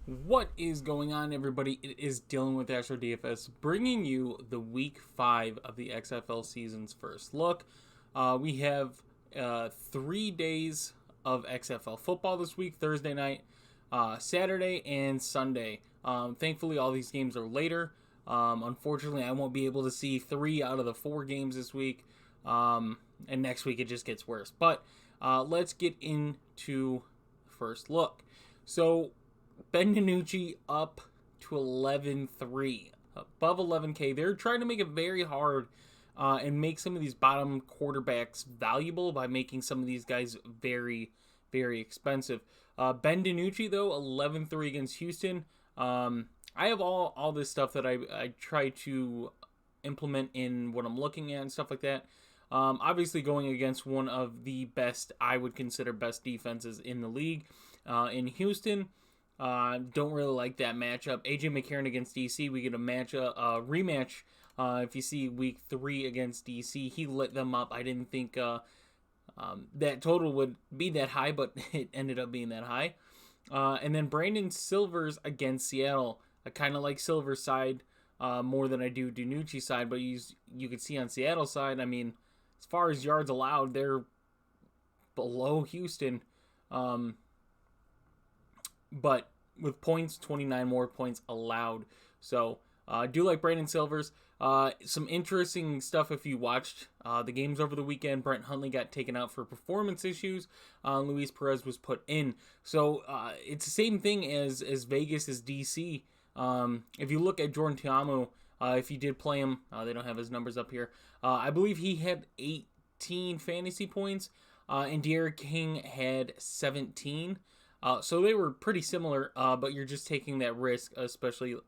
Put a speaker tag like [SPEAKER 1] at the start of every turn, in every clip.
[SPEAKER 1] What is going on, everybody? It is Dylan with Astrodfs DFS, bringing you the Week 5 of the XFL season's first look. We have 3 days of XFL football this week, Thursday night, Saturday, and Sunday. Thankfully, all these games are later. Unfortunately, I won't be able to see 3 out of the 4 games this week, and next week it just gets worse. But let's get into first look. So, Ben DiNucci up to 11-3, above 11K. They're trying to make it very hard and make some of these bottom quarterbacks valuable by making some of these guys very, very expensive. Ben DiNucci, though, 11-3 against Houston. I have all this stuff that I try to implement in what I'm looking at and stuff like that. Obviously going against one of the best, I would consider best defenses in the league in Houston. Don't really like that matchup. AJ McCarron against DC. We get a rematch. If you see week 3 against DC, he lit them up. I didn't think that total would be that high, but it ended up being that high. And then Brandon Silvers against Seattle. I kind of like Silver's side more than I do DiNucci's side, but you can see on Seattle's side, I mean, as far as yards allowed, they're below Houston. But with points, 29 more points allowed. So I do like Brandon Silvers. Some interesting stuff if you watched the games over the weekend. Brent Hundley got taken out for performance issues. Luis Perez was put in. So it's the same thing as Vegas as DC. If you look at Jordan Ta'amu, if you did play him, they don't have his numbers up here. I believe he had 18 fantasy points, and Derek King had 17. So they were pretty similar, but you're just taking that risk, especially in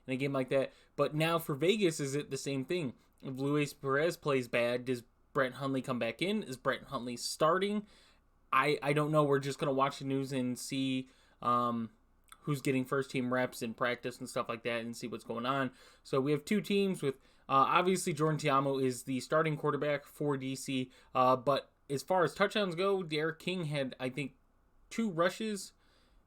[SPEAKER 1] a game like that. But now for Vegas, is it the same thing? If Luis Perez plays bad, does Brent Hundley come back in? Is Brent Hundley starting? I don't know. We're just going to watch the news and see who's getting first-team reps in practice and stuff like that and see what's going on. So we have two teams with, obviously, Jordan Ta'amu is the starting quarterback for DC. But as far as touchdowns go, Derek King had, I think, 2 rushes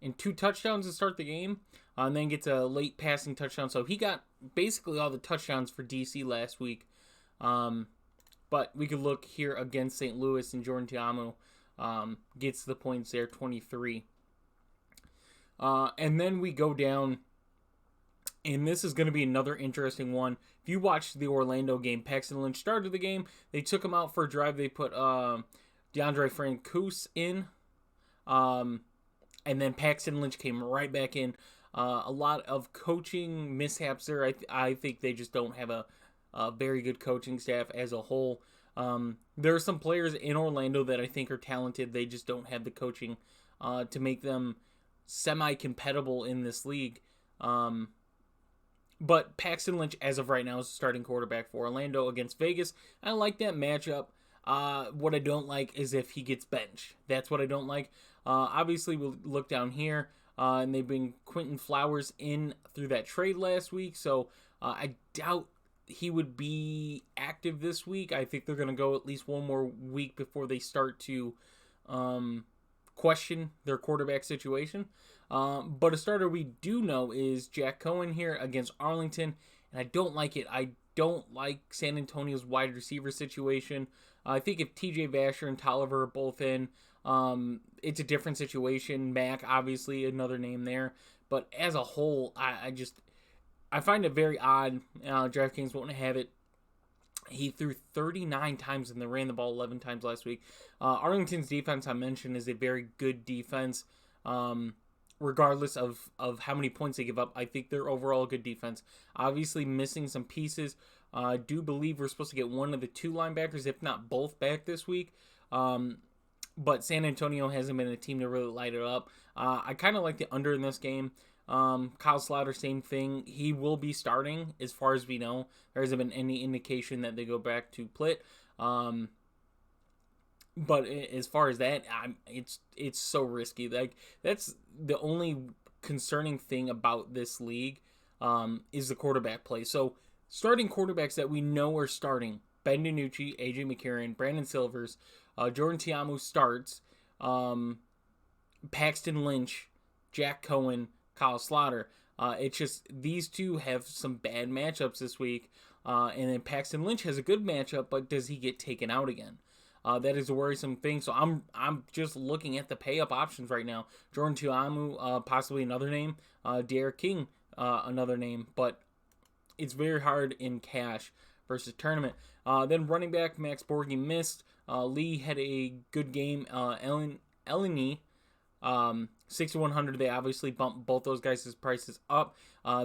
[SPEAKER 1] and 2 touchdowns to start the game, and then gets a late passing touchdown. So he got basically all the touchdowns for DC last week. But we could look here against St. Louis, and Jordan Ta'amu gets the points there, 23. And then we go down, and this is going to be another interesting one. If you watched the Orlando game, Paxton Lynch started the game. They took him out for a drive. They put DeAndre Francouz in. And then Paxton Lynch came right back in. A lot of coaching mishaps there. I think they just don't have a very good coaching staff as a whole. There are some players in Orlando that I think are talented. They just don't have the coaching to make them semi-competitive in this league. But Paxton Lynch, as of right now, is the starting quarterback for Orlando against Vegas. I like that matchup. What I don't like is if he gets benched. That's what I don't like. Obviously, we'll look down here, and they bring Quentin Flowers in through that trade last week, so I doubt he would be active this week. I think they're going to go at least one more week before they start to question their quarterback situation. But a starter we do know is Jack Cohen here against Arlington, and I don't like it. I don't like San Antonio's wide receiver situation. I think if TJ Vasher and Tolliver are both in, it's a different situation. Mack, obviously, another name there. But as a whole, I find it very odd. DraftKings won't have it. He threw 39 times and they ran the ball 11 times last week. Arlington's defense, I mentioned, is a very good defense. Regardless of how many points they give up, I think they're overall a good defense. Obviously missing some pieces. I do believe we're supposed to get one of the 2 linebackers, if not both, back this week. But San Antonio hasn't been a team to really light it up. I kind of like the under in this game. Kyle Slaughter, same thing. He will be starting, as far as we know. There hasn't been any indication that they go back to Plitt. But as far as that, it's so risky. Like, that's the only concerning thing about this league, is the quarterback play. So starting quarterbacks that we know are starting: Ben DiNucci, AJ McCarron, Brandon Silvers, Jordan Ta'amu starts, Paxton Lynch, Jack Cohen, Kyle Slaughter. It's just these two have some bad matchups this week. And then Paxton Lynch has a good matchup, but does he get taken out again? That is a worrisome thing. So I'm just looking at the pay up options right now. Jordan Tuamu, possibly another name. Derek King, another name. But it's very hard in cash versus tournament. Then running back Max Borghi missed. Lee had a good game. Eleni, 6,100. They obviously bumped both those guys' prices up.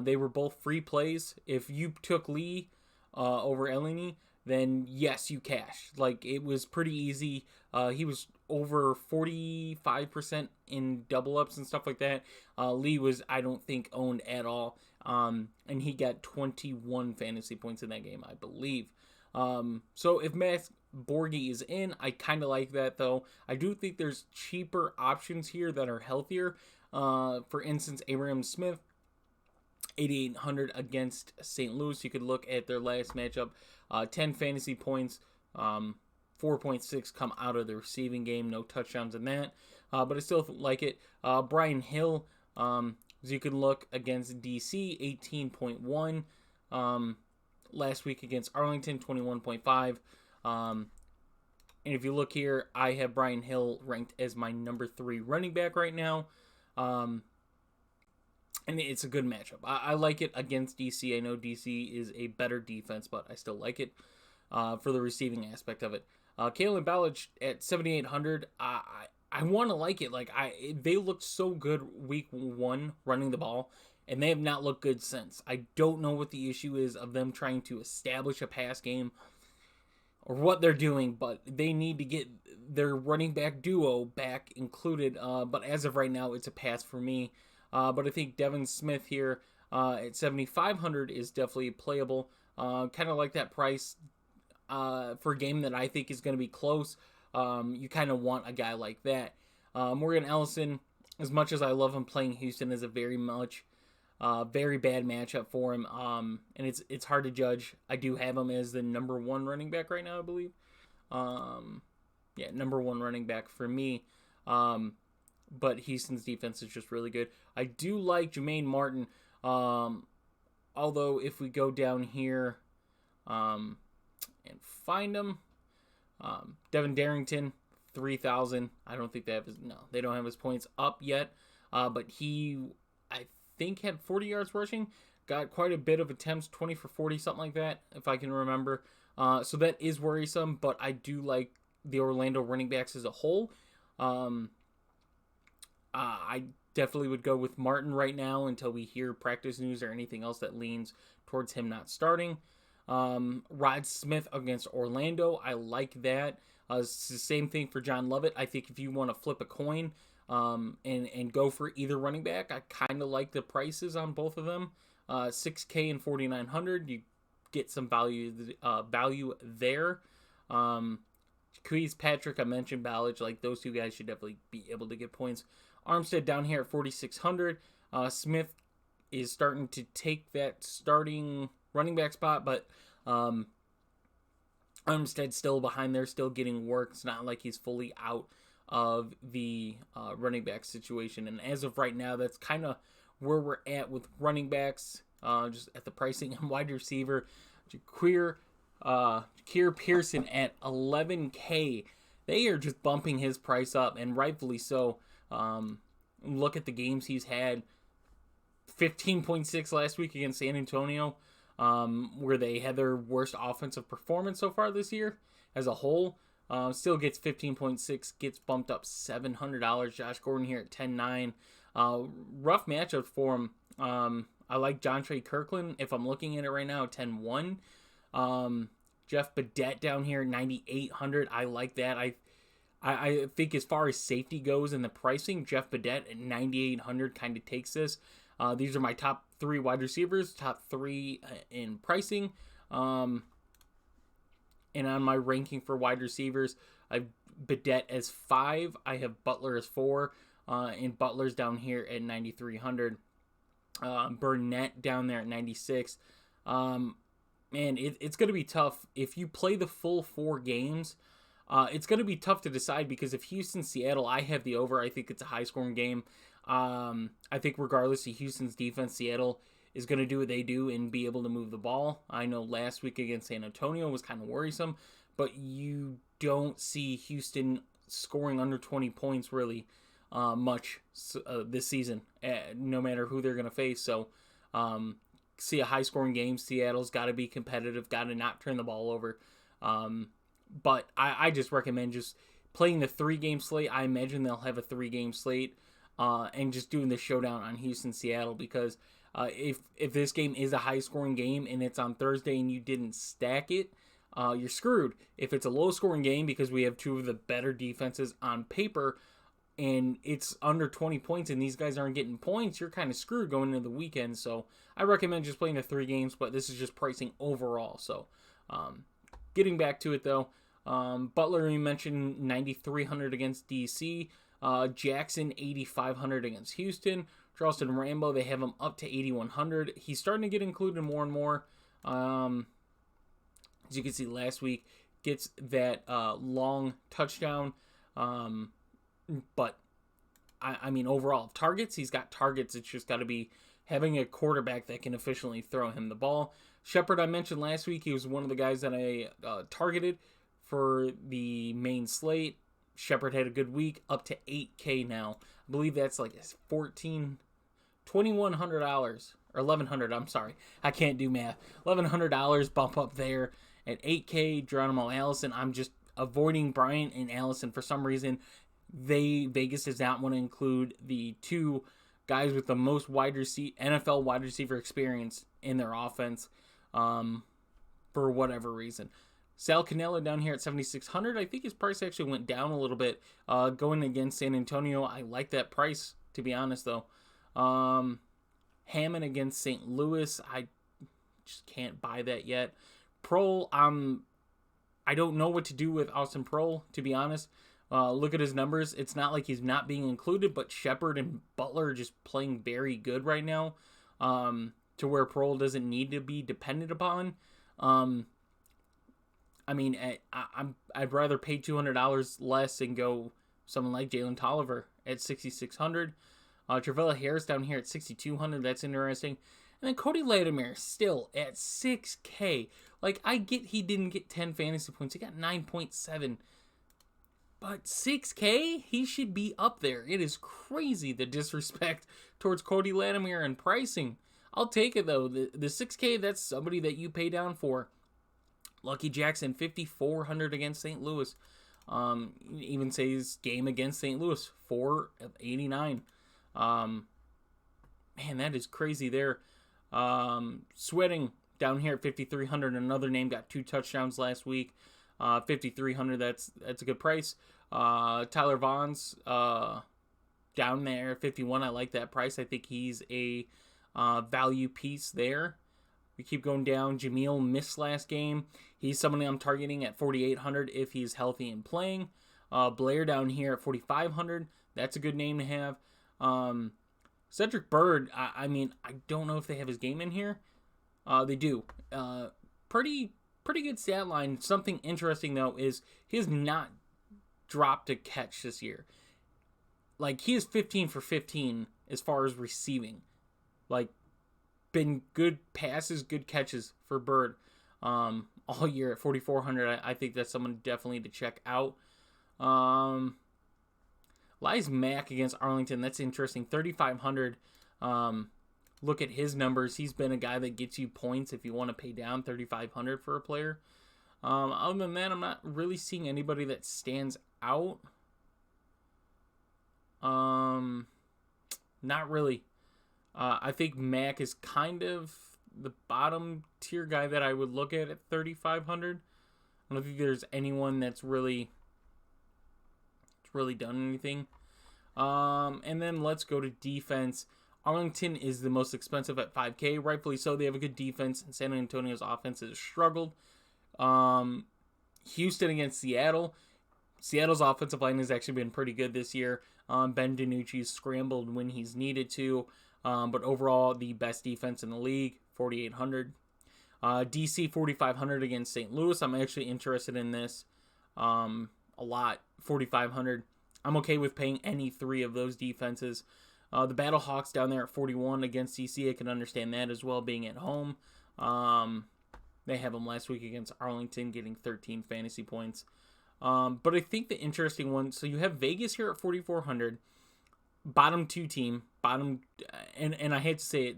[SPEAKER 1] They were both free plays. If you took Lee over Eleni, then yes, you cash. Like, it was pretty easy. He was over 45% in double ups and stuff like that. Lee was, I don't think, owned at all. And he got 21 fantasy points in that game, I believe. So if Max Borghi is in, I kind of like that, though. I do think there's cheaper options here that are healthier. For instance, Abraham Smith, 8,800 against St. Louis. You could look at their last matchup. 10 fantasy points, 4.6 come out of the receiving game. No touchdowns in that, but I still like it. Brian Hill, as you can look against DC, 18.1. Last week against Arlington, 21.5. And if you look here, I have Brian Hill ranked as my number 3 running back right now. And it's a good matchup. I like it against DC. I know DC is a better defense, but I still like it for the receiving aspect of it. Kalen Ballage at 7,800. I want to like it. Like, they looked so good week 1 running the ball, and they have not looked good since. I don't know what the issue is of them trying to establish a pass game or what they're doing, but they need to get their running back duo back included. But as of right now, it's a pass for me. But I think Devin Smith here at 7,500 is definitely playable. Kind of like that price for a game that I think is going to be close. You kind of want a guy like that. Morgan Ellison, as much as I love him playing Houston, is a very bad matchup for him. And it's hard to judge. I do have him as the number 1 running back right now, I believe. Number 1 running back for me. But Houston's defense is just really good. I do like Jermaine Martin. Although if we go down here and find him, Devin Darrington, 3,000. I don't think they don't have his points up yet. But he, I think, had 40 yards rushing. Got quite a bit of attempts, 20 for 40, something like that, if I can remember. So that is worrisome, but I do like the Orlando running backs as a whole. I definitely would go with Martin right now until we hear practice news or anything else that leans towards him not starting. Rod Smith against Orlando, I like that. It's the same thing for John Lovett. I think if you want to flip a coin and go for either running back, I kind of like the prices on both of them. $6K and $4,900, you get some value there. Queez Patrick, I mentioned Ballage, like those two guys should definitely be able to get points. Armstead down here at 4,600. Smith is starting to take that starting running back spot, but Armstead's still behind there, still getting work. It's not like he's fully out of the running back situation. And as of right now, that's kind of where we're at with running backs, just at the pricing and wide receiver. Jaquir Pearson at 11K. They are just bumping his price up, and rightfully so. Look at the games he's had. 15.6 last week against San Antonio, where they had their worst offensive performance so far this year as a whole. Still gets 15.6, gets bumped up $700. Josh Gordon here at 10.9. Rough matchup for him. I like John Trey Kirkland if I'm looking at it right now, 10.1. Jeff Badette down here, 9,800. I like that. I think as far as safety goes in the pricing, Jeff Badette at 9,800 kind of takes this. These are my top 3 wide receivers, top 3 in pricing. And on my ranking for wide receivers, I have Badette as 5. I have Butler as 4. And Butler's down here at 9,300. Burnett down there at 96. Man, it's going to be tough. If you play the full 4 games, it's going to be tough to decide because if Houston, Seattle, I have the over. I think it's a high-scoring game. I think regardless of Houston's defense, Seattle is going to do what they do and be able to move the ball. I know last week against San Antonio was kind of worrisome, but you don't see Houston scoring under 20 points really much this season, no matter who they're going to face. So see a high-scoring game. Seattle's got to be competitive, got to not turn the ball over. But I just recommend just playing the 3-game slate. I imagine they'll have a 3-game slate and just doing the showdown on Houston-Seattle, because if this game is a high-scoring game and it's on Thursday and you didn't stack it, you're screwed. If it's a low-scoring game because we have two of the better defenses on paper and it's under 20 points and these guys aren't getting points, you're kind of screwed going into the weekend. So I recommend just playing the 3 games, but this is just pricing overall. So getting back to it, though, Butler, you mentioned 9,300 against DC. Jackson, 8,500 against Houston. Charleston Rambo, they have him up to 8,100. He's starting to get included more and more. As you can see, last week gets that long touchdown. But, I mean, overall, targets, he's got targets. It's just got to be having a quarterback that can efficiently throw him the ball. Shepard, I mentioned last week, he was one of the guys that I targeted for the main slate. Shepard had a good week, up to 8K now. I believe that's like $2,100 or $1,100. I'm sorry, I can't do math. $1,100 bump up there at 8K. Geronimo Allison. I'm just avoiding Bryant and Allison for some reason. Vegas does not want to include the 2 guys with the most NFL wide receiver experience in their offense for whatever reason. Sal Cannella down here at 7,600. I think his price actually went down a little bit going against San Antonio. I like that price, to be honest, though. Hammond against St. Louis. I just can't buy that yet. Prohl, I don't know what to do with Austin Prohl, to be honest. Look at his numbers. It's not like he's not being included, but Shepard and Butler are just playing very good right now, to where Prohl doesn't need to be dependent upon. I mean, I'd rather pay $200 less and go someone like Jalen Tolliver at 6,600. Travella Harris down here at 6,200. That's interesting. And then Cody Latimer still at 6K. Like, I get he didn't get 10 fantasy points. He got 9.7. But 6K? He should be up there. It is crazy, the disrespect towards Cody Latimer and pricing. I'll take it, though. The 6K, that's somebody that you pay down for. Lucky Jackson, 5,400 against St. Louis. Even say his game against St. Louis, 4 of 89. Man, that is crazy there. Sweating down here at 5,300. Another name got 2 touchdowns last week. 5,300. That's a good price. Tyler Vaughn's down there at 51. I like that price. I think he's a value piece there. We keep going down. Jameel missed last game. He's somebody I'm targeting at 4,800 if he's healthy and playing. Blair down here at 4,500. That's a good name to have. Cedric Bird, I mean, I don't know if they have his game in here. They do. Pretty good stat line. Something interesting, though, is he has not dropped a catch this year. Like, he is 15 for 15 as far as receiving. Like, been good passes, good catches for Bird all year at 4,400. I think that's someone definitely to check out. Lies Mack against Arlington. That's interesting. 3,500. Look at his numbers. He's been a guy that gets you points if you want to pay down 3,500 for a player. Other than that, I'm not really seeing anybody that stands out. Not really. I think Mack is kind of the bottom tier guy that I would look at 3,500. I don't think there's anyone that's really done anything. And then let's go to defense. Arlington is the most expensive at 5K, rightfully so. They have a good defense, and San Antonio's offense has struggled. Houston against Seattle. Seattle's offensive line has actually been pretty good this year. Ben DiNucci's scrambled when he's needed to, but overall the best defense in the league, 4,800. DC 4,500 against St. Louis. I'm actually interested in this a lot. 4,500. I'm okay with paying any 3 of those defenses. The Battlehawks down there at 41 against DC. I can understand that as well, being at home. They have them last week against Arlington, getting 13 fantasy points. But I think the interesting one, so you have Vegas here at 4,400, bottom 2 team, and I hate to say it,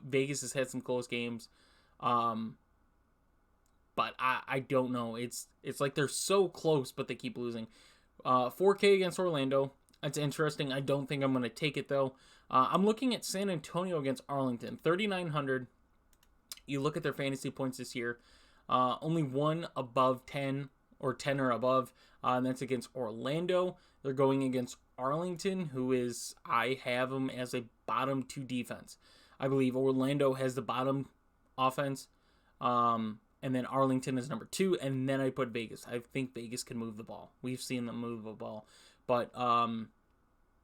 [SPEAKER 1] Vegas has had some close games, but I don't know. It's like they're so close, but they keep losing. 4K against Orlando. That's interesting. I don't think I'm going to take it, though. I'm looking at San Antonio against Arlington, 3,900. You look at their fantasy points this year, only one above 10 or 10 or above, and that's against Orlando. They're going against Arlington, who is, I have them as a bottom 2 defense. I believe Orlando has the bottom offense, and then Arlington is number 2, and then I put Vegas. I think Vegas can move the ball. We've seen them move the ball. But,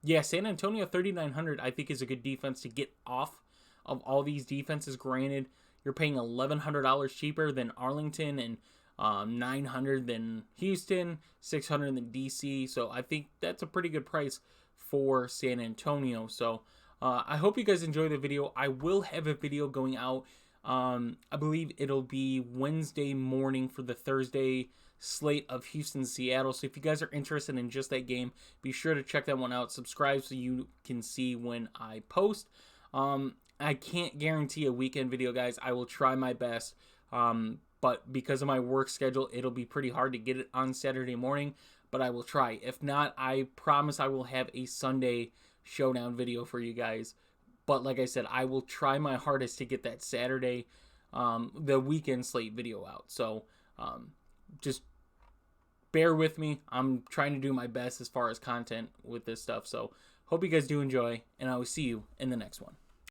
[SPEAKER 1] yeah, San Antonio 3,900 I think is a good defense to get off of all these defenses. Granted, you're paying $1,100 cheaper than Arlington and $900 than Houston, $600 than DC. So I think that's a pretty good price for San Antonio. So I hope you guys enjoy the video. I will have a video going out. I believe it'll be Wednesday morning for the Thursday slate of Houston, Seattle. So if you guys are interested in just that game, be sure to check that one out. Subscribe so you can see when I post. I can't guarantee a weekend video, guys. I will try my best. But because of my work schedule, it'll be pretty hard to get it on Saturday morning, but I will try. If not, I promise I will have a Sunday showdown video for you guys. But like I said, I will try my hardest to get that Saturday, the weekend slate video out. So just bear with me. I'm trying to do my best as far as content with this stuff. So hope you guys do enjoy, and I will see you in the next one.